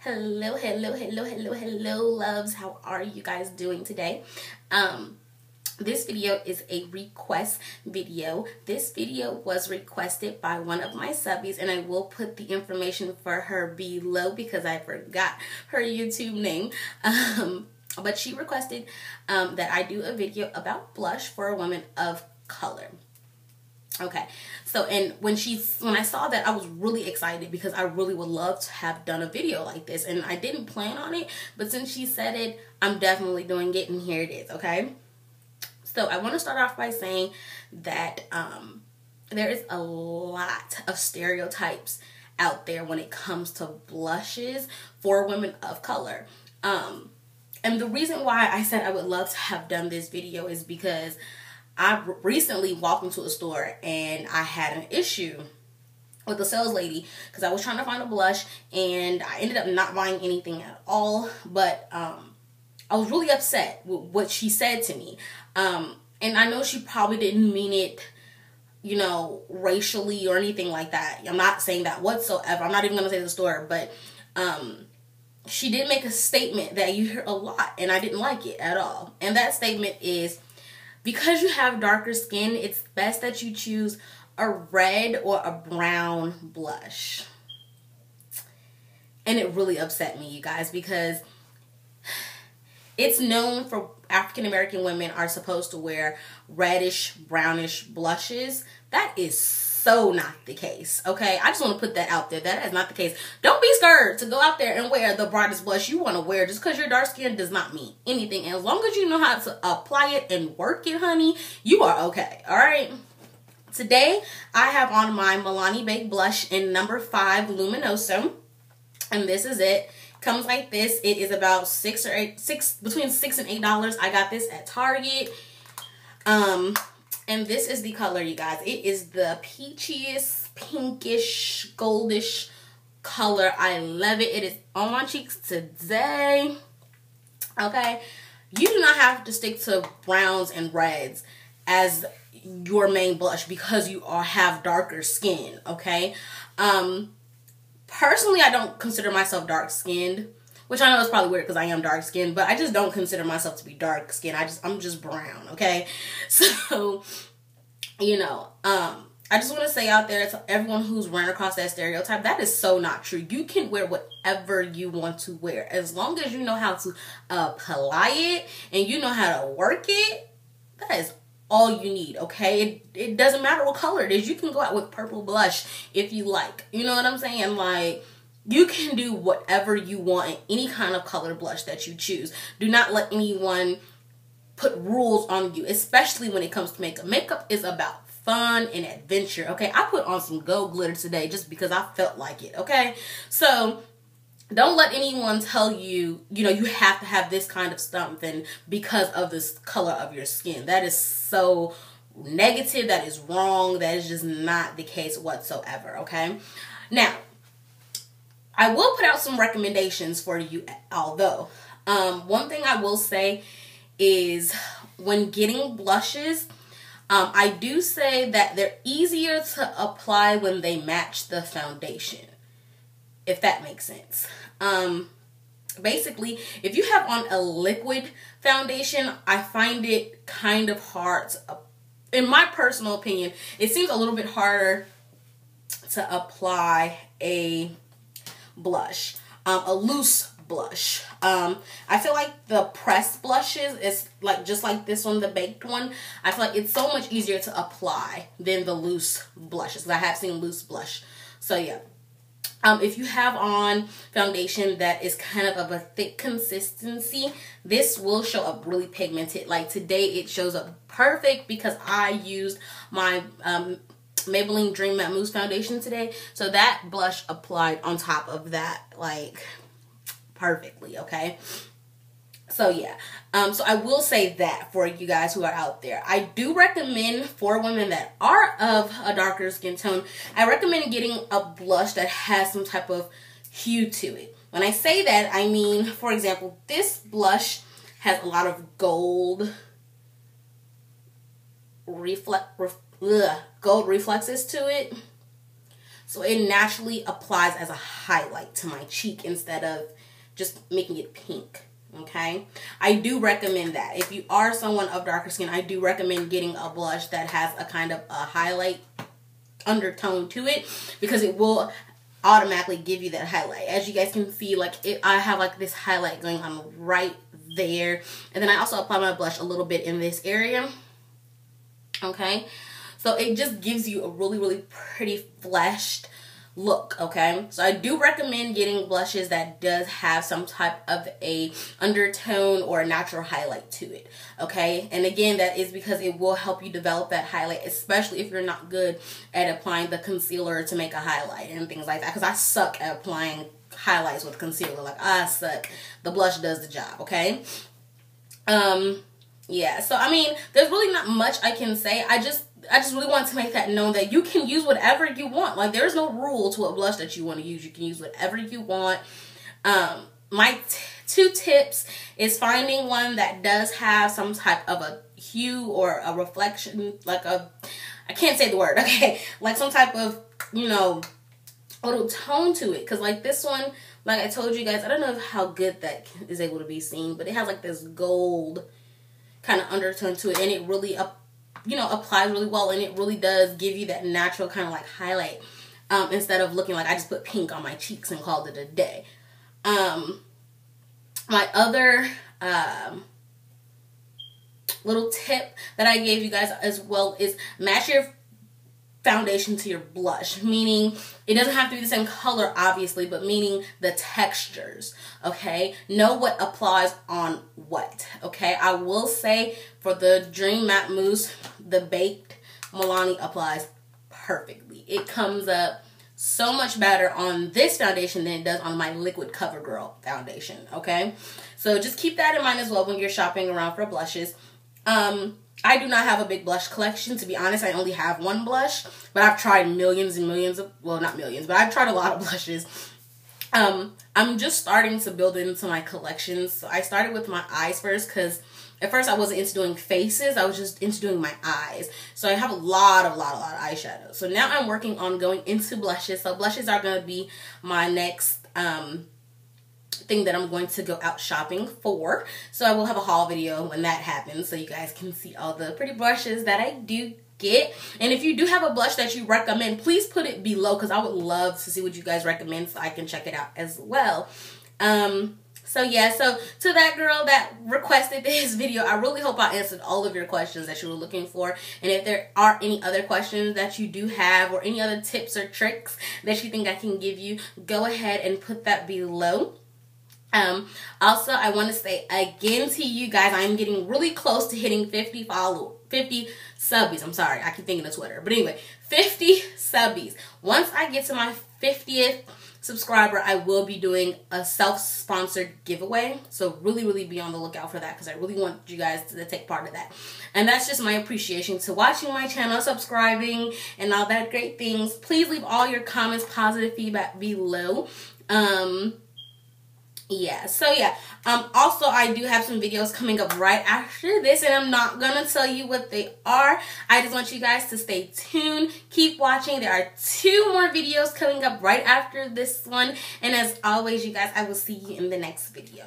Hello, hello, hello, hello, hello, loves. How are you guys doing today? This video is a request video. This video was requested by one of my subbies, and I will put the information for her below because I forgot her YouTube name. But she requested that I do a video about blush for women of color. Okay, so and when I saw that, I was really excited because I really would love to have done a video like this, and I didn't plan on it, but since she said it, I'm definitely doing it, and here it is. Okay, so I want to start off by saying that there is a lot of stereotypes out there when it comes to blushes for women of color. And the reason why I said I would love to have done this video is because I recently walked into a store and I had an issue with the sales lady because I was trying to find a blush and I ended up not buying anything at all. But I was really upset with what she said to me. And I know she probably didn't mean it, you know, racially or anything like that. I'm not saying that whatsoever. I'm not even going to say the store, but she did make a statement that you hear a lot and I didn't like it at all. And that statement is, because you have darker skin, it's best that you choose a red or a brown blush. And it really upset me, you guys, because it's known for African American women are supposed to wear reddish, brownish blushes. That is so not the case, okay? I just want to put that out there. That is not the case. Don't be scared to go out there and wear the brightest blush you want to wear. Just because you're dark skinned does not mean anything. And as long as you know how to apply it and work it, honey, you are okay, all right? Today, I have on my Milani Baked Blush in number 5 Luminoso. And this is it. Comes like this. It is about between $6 and $8. I got this at Target. And this is the color, you guys. It is the peachiest, pinkish, goldish color. I love it. It is on my cheeks today. Okay. You do not have to stick to browns and reds as your main blush because you have darker skin. Okay. Personally, I don't consider myself dark skinned, which I know is probably weird because I am dark skinned, but I just don't consider myself to be dark skinned. I'm just brown, okay? So, you know, I just want to say out there to everyone who's run across that stereotype, that is so not true. You can wear whatever you want to wear as long as you know how to apply it and you know how to work it. That is all you need, okay? It doesn't matter what color it is. You can go out with purple blush if you like. You know what I'm saying? Like, you can do whatever you want in any kind of color blush that you choose. Do not let anyone put rules on you, especially when it comes to makeup. Makeup is about fun and adventure, okay? I put on some gold glitter today just because I felt like it, okay? So don't let anyone tell you, you know, you have to have this kind of something because of this color of your skin. That is so negative. That is wrong. That is just not the case whatsoever, okay? Now, I will put out some recommendations for you, although one thing I will say is when getting blushes, I do say that they're easier to apply when they match the foundation, if that makes sense. Basically, if you have on a liquid foundation, I find it kind of hard to, in my personal opinion, it seems a little bit harder to apply a blush, a loose blush. I feel like the pressed blushes is like just like this one, the baked one. I feel like it's so much easier to apply than the loose blushes. I have seen loose blush. So yeah. If you have on foundation that is kind of a thick consistency, this will show up really pigmented. Like today, it shows up perfect because I used my Maybelline Dream Matte Mousse foundation today. So that blush applied on top of that, like, perfectly, okay? So yeah, so I will say that for you guys who are out there. I do recommend for women that are of a darker skin tone, I recommend getting a blush that has some type of hue to it. When I say that, I mean, for example, this blush has a lot of gold reflexes to it. So it naturally applies as a highlight to my cheek instead of just making it pink. Okay, I do recommend that. If you are someone of darker skin, I do recommend getting a blush that has a kind of a highlight undertone to it, because it will automatically give you that highlight. As you guys can see, like I have like this highlight going on right there, and then I also apply my blush a little bit in this area. Okay, so it just gives you a really pretty fleshed look. Okay, so I do recommend getting blushes that does have some type of a undertone or a natural highlight to it. Okay, and again, that is because it will help you develop that highlight, especially if you're not good at applying the concealer to make a highlight and things like that, because I suck at applying highlights with concealer. Like, I suck. The blush does the job. Okay, yeah, so I mean, there's really not much I can say. I just really want to make that known that you can use whatever you want. Like, there's no rule to what blush that you want to use. You can use whatever you want. My two tips is finding one that does have some type of a hue or a reflection, like I can't say the word, okay? Like some type of, you know, little tone to it. Because like this one, like I told you guys, I don't know how good that is able to be seen, but it has like this gold kind of undertone to it, and it really applies really well, and it really does give you that natural kind of like highlight, instead of looking like I just put pink on my cheeks and called it a day. My other little tip that I gave you guys as well is match your foundation to your blush, meaning it doesn't have to be the same color, obviously, but meaning the textures. Okay, know what applies on what. Okay, I will say for the Dream Matte Mousse, the Baked Milani applies perfectly. It comes up so much better on this foundation than it does on my Liquid CoverGirl foundation. Okay, so just keep that in mind as well when you're shopping around for blushes. I do not have a big blush collection. To be honest, I only have one blush, but I've tried millions and millions of, well, not millions, but I've tried a lot of blushes. I'm just starting to build into my collections. So I started with my eyes first, because at first I wasn't into doing faces. I was just into doing my eyes. So I have a lot of eyeshadow. So now I'm working on going into blushes. So blushes are going to be my next thing that I'm going to go out shopping for. So I will have a haul video when that happens, so you guys can see all the pretty brushes that I do get. And if you do have a blush that you recommend, please put it below, because I would love to see what you guys recommend so I can check it out as well. So yeah, so to that girl that requested this video, I really hope I answered all of your questions that you were looking for. And if there are any other questions that you do have, or any other tips or tricks that you think I can give you, go ahead and put that below. Also, I want to say again to you guys, I'm getting really close to hitting 50 subbies. I'm sorry, I keep thinking of Twitter. But anyway, 50 subbies. Once I get to my 50th subscriber, I will be doing a self-sponsored giveaway. So really be on the lookout for that, because I really want you guys to take part of that. And that's just my appreciation to watching my channel, subscribing, and all that great things. Please leave all your comments, positive feedback below. Yeah, so yeah, also I do have some videos coming up right after this, and I'm not gonna tell you what they are. I just want you guys to stay tuned, keep watching. There are 2 more videos coming up right after this one, and as always, you guys, I will see you in the next video.